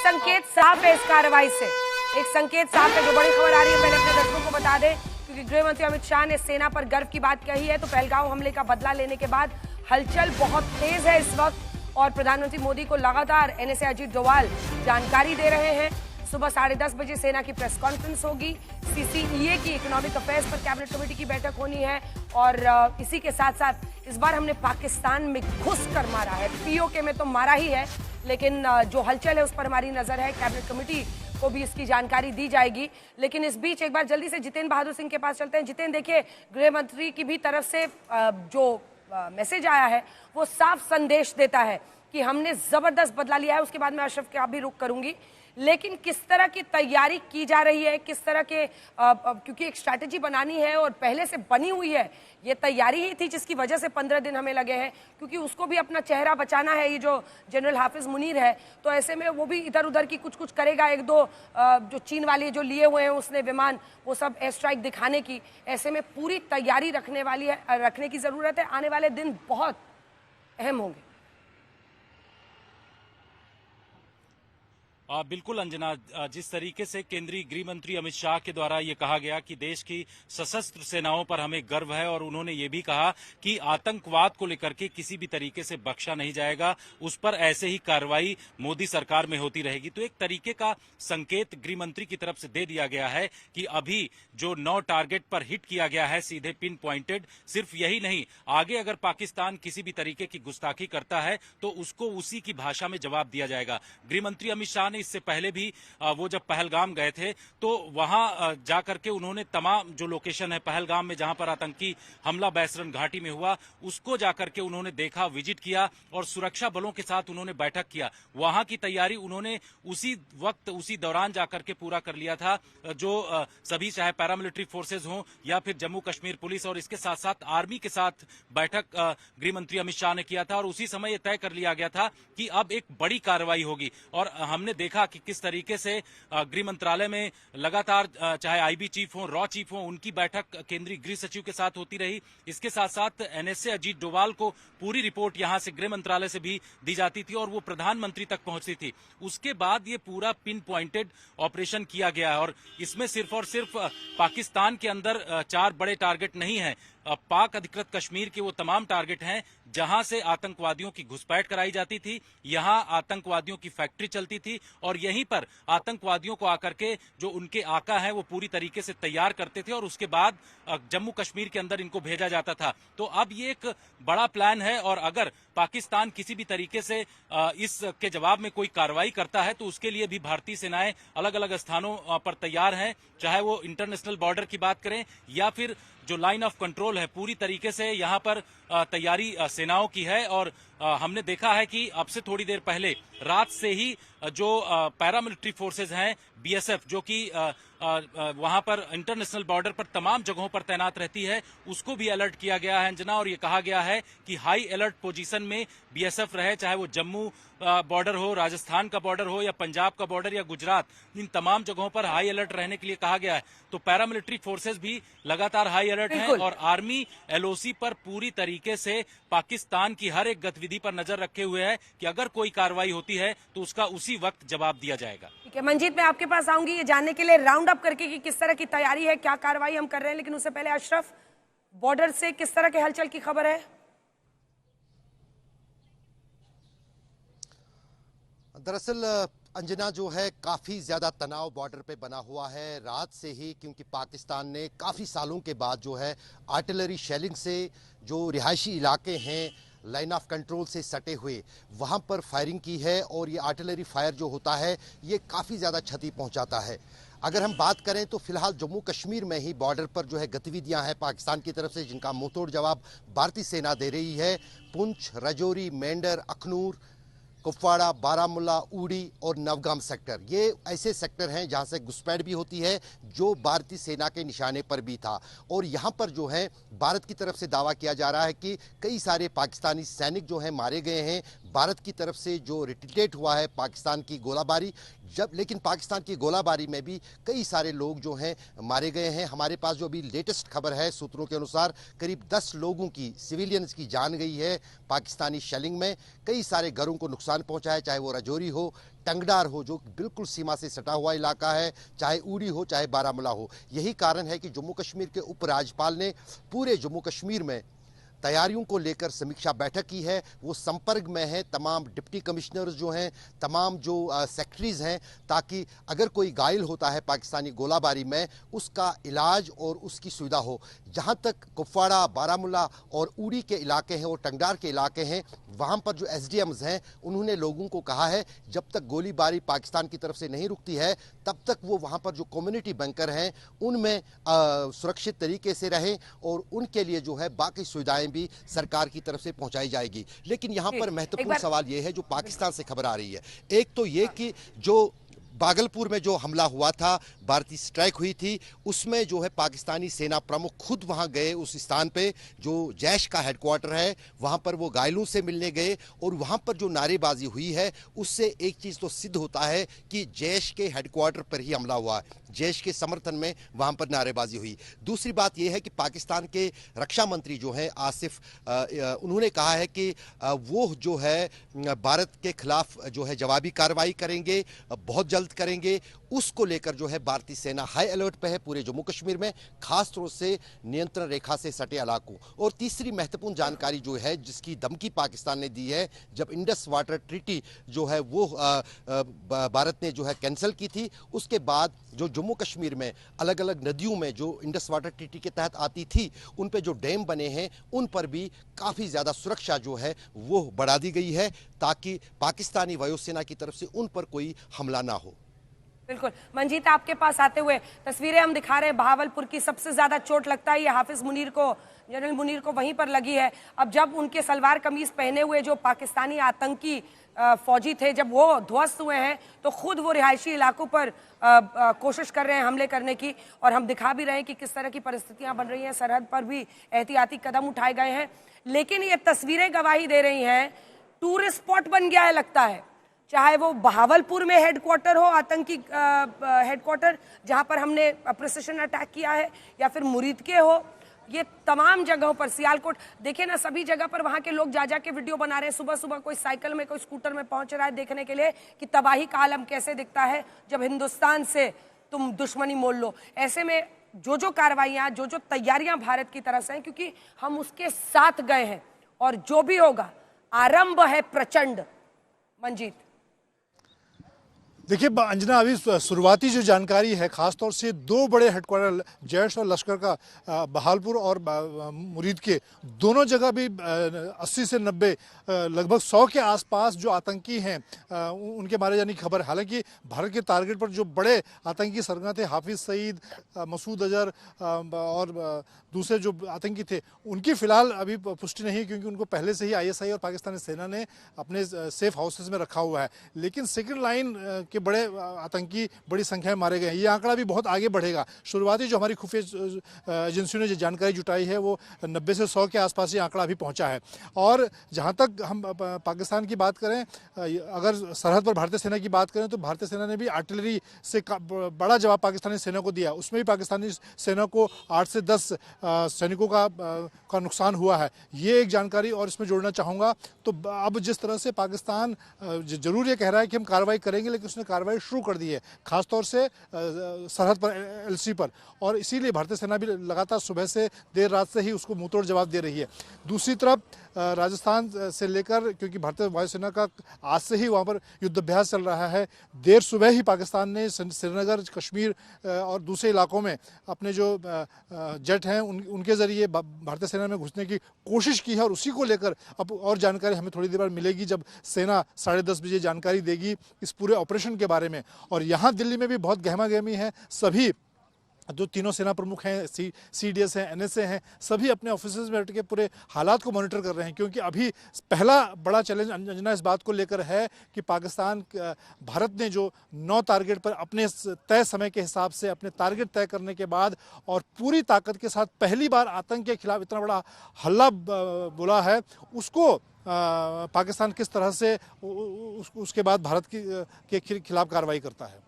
संकेत साफ है इस कार्रवाई से, एक संकेत साफ है। जो बड़ी खबर आ रही है पहले अपने दर्शकों को बता दें, क्योंकि गृह मंत्री अमित शाह ने सेना पर गर्व की बात कही है। तो पहलगांव हमले का बदला लेने के बाद हलचल बहुत तेज है इस वक्त और प्रधानमंत्री मोदी को लगातार एनएसए अजीत डोभाल जानकारी दे रहे हैं। सुबह 10:30 बजे सेना की प्रेस कॉन्फ्रेंस होगी। सीसीईए की इकोनॉमिक अफेयर्स पर कैबिनेट कमेटी की बैठक होनी है और इसी के साथ साथ इस बार हमने पाकिस्तान में घुस कर मारा है। पीओके में तो मारा ही है, लेकिन जो हलचल है उस पर हमारी नजर है। कैबिनेट कमेटी को भी इसकी जानकारी दी जाएगी। लेकिन इस बीच एक बार जल्दी से जितेंद्र बहादुर सिंह के पास चलते हैं। जितेंद्र, देखिए, गृह मंत्री की भी तरफ से जो मैसेज आया है वो साफ संदेश देता है कि हमने जबरदस्त बदला लिया है। उसके बाद मैं अशरफ के आप भी रुख करूंगी, लेकिन किस तरह की तैयारी की जा रही है, किस तरह के क्योंकि एक स्ट्रैटेजी बनानी है और पहले से बनी हुई है, ये तैयारी ही थी जिसकी वजह से 15 दिन हमें लगे हैं, क्योंकि उसको भी अपना चेहरा बचाना है। ये जो जनरल हाफिज मुनीर है, तो ऐसे में वो भी इधर उधर की कुछ करेगा। एक दो जो चीन वाले जो लिए हुए हैं उसने विमान, वो सब एयर स्ट्राइक दिखाने की, ऐसे में पूरी तैयारी रखने की जरूरत है। आने वाले दिन बहुत अहम होंगे। बिल्कुल अंजना, जिस तरीके से केंद्रीय गृह मंत्री अमित शाह के द्वारा ये कहा गया कि देश की सशस्त्र सेनाओं पर हमें गर्व है और उन्होंने ये भी कहा कि आतंकवाद को लेकर के किसी भी तरीके से बख्शा नहीं जाएगा, उस पर ऐसे ही कार्रवाई मोदी सरकार में होती रहेगी। तो एक तरीके का संकेत गृह मंत्री की तरफ से दे दिया गया है कि अभी जो 9 टारगेट पर हिट किया गया है सीधे पिन पॉइंटेड, सिर्फ यही नहीं, आगे अगर पाकिस्तान किसी भी तरीके की गुस्ताखी करता है तो उसको उसी की भाषा में जवाब दिया जाएगा। गृह मंत्री अमित शाह ने इससे पहले भी वो जब पहलगाम गए थे तो वहां जाकर के उन्होंने तमाम जो लोकेशन है पहलगाम में जहां पर आतंकी हमला बैसरन घाटी में हुआ, उसको जाकर के उन्होंने देखा, विजिट किया और सुरक्षा बलों के साथ उन्होंने बैठक किया। वहां की तैयारी उन्होंने उसी वक्त उसी दौरान जाकर के पूरा कर लिया था, जो सभी चाहे पैरामिलिट्री फोर्सेज हों या फिर जम्मू कश्मीर पुलिस और इसके साथ साथ आर्मी के साथ बैठक गृह मंत्री अमित शाह ने किया था और उसी समय यह तय कर लिया गया था कि अब एक बड़ी कार्रवाई होगी। और हमने देखा कि किस तरीके से गृह मंत्रालय में लगातार चाहे आईबी चीफ हो, रॉ चीफ हो, उनकी बैठक केंद्रीय गृह सचिव के साथ होती रही। इसके साथ साथ एनएसए अजीत डोभाल को पूरी रिपोर्ट यहां से गृह मंत्रालय से भी दी जाती थी और वो प्रधानमंत्री तक पहुंचती थी। उसके बाद ये पूरा पिन पॉइंटेड ऑपरेशन किया गया है और इसमें सिर्फ और सिर्फ पाकिस्तान के अंदर 4 बड़े टारगेट नहीं है, पाक अधिकृत कश्मीर के वो तमाम टारगेट हैं जहां से आतंकवादियों की घुसपैठ कराई जाती थी, यहां आतंकवादियों की फैक्ट्री चलती थी और यहीं पर आतंकवादियों को आकर के जो उनके आका हैं वो पूरी तरीके से तैयार करते थे और उसके बाद जम्मू कश्मीर के अंदर इनको भेजा जाता था। तो अब ये एक बड़ा प्लान है और अगर पाकिस्तान किसी भी तरीके से इसके जवाब में कोई कार्रवाई करता है तो उसके लिए भी भारतीय सेनाएं अलग अलग स्थानों पर तैयार हैं, चाहे वो इंटरनेशनल बॉर्डर की बात करें या फिर जो लाइन ऑफ कंट्रोल है, पूरी तरीके से यहां पर तैयारी सेनाओं की है। और हमने देखा है कि अब से थोड़ी देर पहले रात से ही जो पैरामिलिट्री फोर्सेज हैं बीएसएफ, जो कि वहां पर इंटरनेशनल बॉर्डर पर तमाम जगहों पर तैनात रहती है, उसको भी अलर्ट किया गया है अंजना। और ये कहा गया है कि हाई अलर्ट पोजीशन में बीएसएफ रहे, चाहे वो जम्मू बॉर्डर हो, राजस्थान का बॉर्डर हो या पंजाब का बॉर्डर या गुजरात, इन तमाम जगहों पर हाई अलर्ट रहने के लिए कहा गया है। तो पैरामिलिट्री फोर्सेज भी लगातार हाई अलर्ट हैं और आर्मी एलओसी पर पूरी तरीके से पाकिस्तान की हर एक गतिविधि पर नजर रखे हुए है कि अगर कोई कार्रवाई होती है तो उसका उसी वक्त जवाब दिया जाएगा। ठीक है मंजीत, मैं आपके पास आऊंगी ये जानने के लिए राउंड अप करके कि किस तरह की तैयारी है, क्या कार्रवाई हम कर रहे हैं, लेकिन उससे पहले अशरफ, बॉर्डर से किस तरह के हलचल की खबर है? दरअसल अंजना जो है काफ़ी ज़्यादा तनाव बॉर्डर पे बना हुआ है रात से ही, क्योंकि पाकिस्तान ने काफ़ी सालों के बाद जो है आर्टिलरी शेलिंग से जो रिहायशी इलाके हैं लाइन ऑफ कंट्रोल से सटे हुए वहाँ पर फायरिंग की है और ये आर्टिलरी फायर जो होता है ये काफ़ी ज़्यादा क्षति पहुँचाता है। अगर हम बात करें तो फिलहाल जम्मू कश्मीर में ही बॉर्डर पर जो है गतिविधियां हैं पाकिस्तान की तरफ से, जिनका मुंहतोड़ जवाब भारतीय सेना दे रही है। पुंछ, राजौरी, मेंढर, अखनूर, कुपवाड़ा, बारामूला, उड़ी और नवगाम सेक्टर, ये ऐसे सेक्टर हैं जहां से घुसपैठ भी होती है, जो भारतीय सेना के निशाने पर भी था। और यहां पर जो है भारत की तरफ से दावा किया जा रहा है कि कई सारे पाकिस्तानी सैनिक जो हैं मारे गए हैं। भारत की तरफ से जो रिटेलिएट हुआ है पाकिस्तान की गोलाबारी, लेकिन पाकिस्तान की गोलाबारी में भी कई सारे लोग जो हैं मारे गए हैं। हमारे पास जो अभी लेटेस्ट खबर है सूत्रों के अनुसार करीब 10 लोगों की, सिविलियंस की जान गई है पाकिस्तानी शेलिंग में। कई सारे घरों को नुकसान पहुंचा है, चाहे वो राजौरी हो, टंगडार हो जो बिल्कुल सीमा से सटा हुआ इलाका है, चाहे उड़ी हो, चाहे बारामूला हो। यही कारण है कि जम्मू कश्मीर के उपराज्यपाल ने पूरे जम्मू कश्मीर में तैयारियों को लेकर समीक्षा बैठक की है। वो संपर्क में है तमाम डिप्टी कमिश्नर्स जो हैं, तमाम जो सेक्रेटरीज हैं, ताकि अगर कोई घायल होता है पाकिस्तानी गोलाबारी में उसका इलाज और उसकी सुविधा हो। जहां तक कुपवाड़ा, बारामूला और उड़ी के इलाके हैं और टंगडार के इलाके हैं, वहां पर जो एसडीएम्स हैं उन्होंने लोगों को कहा है जब तक गोलीबारी पाकिस्तान की तरफ से नहीं रुकती है तब तक वो वहां पर जो कम्युनिटी बैंकर हैं उनमें सुरक्षित तरीके से रहें और उनके लिए जो है बाकी सुविधाएं भी सरकार की तरफ से पहुंचाई जाएगी। लेकिन यहां पर महत्वपूर्ण सवाल यह है जो पाकिस्तान से खबर आ रही है, एक तो ये कि जो भागलपुर में जो हमला हुआ था, भारतीय स्ट्राइक हुई थी, उसमें जो है पाकिस्तानी सेना प्रमुख खुद वहां गए उस स्थान पे जो जैश का हेडक्वार्टर है, वहां पर वो घायलों से मिलने गए और वहां पर जो नारेबाजी हुई है उससे एक चीज तो सिद्ध होता है कि जैश के हेडक्वार्टर पर ही हमला हुआ है, जैश के समर्थन में वहां पर नारेबाजी हुई। दूसरी बात यह है कि पाकिस्तान के रक्षा मंत्री जो है आसिफ, उन्होंने कहा है कि वो जो है भारत के खिलाफ जो है जवाबी कार्रवाई करेंगे, बहुत जल्द करेंगे। उसको लेकर जो है भारतीय सेना हाई अलर्ट पे है पूरे जम्मू कश्मीर में, खास तौर से नियंत्रण रेखा से सटे इलाकों। और तीसरी महत्वपूर्ण जानकारी जो है जिसकी धमकी पाकिस्तान ने दी है, जब इंडस वाटर ट्रीटी जो है वो भारत ने जो है कैंसिल की थी, उसके बाद जो जम्मू कश्मीर में अलग अलग नदियों में जो इंडस वाटर ट्रीटी के तहत आती थी उन पे जो डैम बने हैं उन पर भी काफ़ी ज़्यादा सुरक्षा जो है वो बढ़ा दी गई है ताकि पाकिस्तानी वायुसेना की तरफ से उन पर कोई हमला ना हो। बिल्कुल मंजीत, आपके पास आते हुए तस्वीरें हम दिखा रहे हैं भावलपुर की। सबसे ज्यादा चोट लगता है ये हाफिज मुनीर को, जनरल मुनीर को वहीं पर लगी है। अब जब उनके सलवार कमीज पहने हुए जो पाकिस्तानी आतंकी फौजी थे जब वो ध्वस्त हुए हैं तो खुद वो रिहायशी इलाकों पर कोशिश कर रहे हैं हमले करने की, और हम दिखा भी रहे हैं कि किस तरह की परिस्थितियां बन रही हैं। सरहद पर भी एहतियाती कदम उठाए गए हैं, लेकिन ये तस्वीरें गवाही दे रही हैं टूरिस्ट स्पॉट बन गया है लगता है, चाहे वो बहावलपुर में हेडक्वार्टर हो, आतंकी हेडक्वार्टर जहां पर हमने प्रिसिशन अटैक किया है, या फिर मुरीद के हो, ये तमाम जगहों पर, सियालकोट देखिए ना, सभी जगह पर वहां के लोग जा के वीडियो बना रहे हैं। सुबह सुबह कोई साइकिल में, कोई स्कूटर में पहुंच रहा है देखने के लिए कि तबाही का आलम कैसे दिखता है जब हिंदुस्तान से तुम दुश्मनी मोल लो। ऐसे में जो कार्रवाइयां, जो तैयारियां भारत की तरफ से हैं, क्योंकि हम उसके साथ गए हैं और जो भी होगा आरंभ है प्रचंड। मंजीत देखिए अंजना, अभी शुरुआती जो जानकारी है खासतौर से दो बड़े हेडक्वार्टर जैश और लश्कर का बहावलपुर और मुरीद के दोनों जगह भी 80 से 90 लगभग 100 के आसपास जो आतंकी हैं उनके मारे जाने की खबर। हालांकि भारत के टारगेट पर जो बड़े आतंकी सरगना थे, हाफिज सईद, मसूद अजहर और दूसरे जो आतंकी थे, उनकी फिलहाल अभी पुष्टि नहीं है क्योंकि उनको पहले से ही ISI और पाकिस्तानी सेना ने अपने सेफ हाउसेज में रखा हुआ है। लेकिन सेकेंड लाइन के बड़े आतंकी बड़ी संख्या में मारे गए हैं। ये आंकड़ा भी बहुत आगे बढ़ेगा। शुरुआती जो हमारी खुफिया एजेंसियों ने जो जानकारी जुटाई है वो 90 से 100 के आसपास ये आंकड़ा अभी पहुंचा है। और जहां तक हम पाकिस्तान की बात करें, अगर सरहद पर भारतीय सेना की बात करें तो भारतीय सेना ने भी आर्टिलरी से बड़ा जवाब पाकिस्तानी सेना को दिया। उसमें भी पाकिस्तानी सेना को 8 से 10 सैनिकों का नुकसान हुआ है, ये एक जानकारी और इसमें जोड़ना चाहूँगा। तो अब जिस तरह से पाकिस्तान जरूर ये कह रहा है कि हम कार्रवाई करेंगे, लेकिन उसने कार्रवाई शुरू कर दी है खासतौर से सरहद पर, LC पर, और इसीलिए भारतीय सेना भी लगातार सुबह से देर रात से ही उसको मुंहतोड़ जवाब दे रही है। दूसरी तरफ राजस्थान से लेकर, क्योंकि भारतीय वायुसेना का आज से ही वहाँ पर युद्धाभ्यास चल रहा है, देर सुबह ही पाकिस्तान ने श्रीनगर, कश्मीर और दूसरे इलाकों में अपने जो जेट हैं उनके ज़रिए भारतीय सेना में घुसने की कोशिश की है। और उसी को लेकर अब और जानकारी हमें थोड़ी देर बाद मिलेगी जब सेना 10:30 बजे जानकारी देगी इस पूरे ऑपरेशन के बारे में। और यहाँ दिल्ली में भी बहुत गहमा गहमी है। सभी जो तीनों सेना प्रमुख हैं, CDS हैं, NSA हैं, सभी अपने ऑफिसेज में बैठ के पूरे हालात को मॉनिटर कर रहे हैं। क्योंकि अभी पहला बड़ा चैलेंज अंजना इस बात को लेकर है कि भारत ने जो 9 टारगेट पर अपने तय समय के हिसाब से अपने टारगेट तय करने के बाद और पूरी ताकत के साथ पहली बार आतंक के खिलाफ इतना बड़ा हल्ला बोला है, उसको पाकिस्तान किस तरह से उसके बाद भारत के खिलाफ कार्रवाई करता है।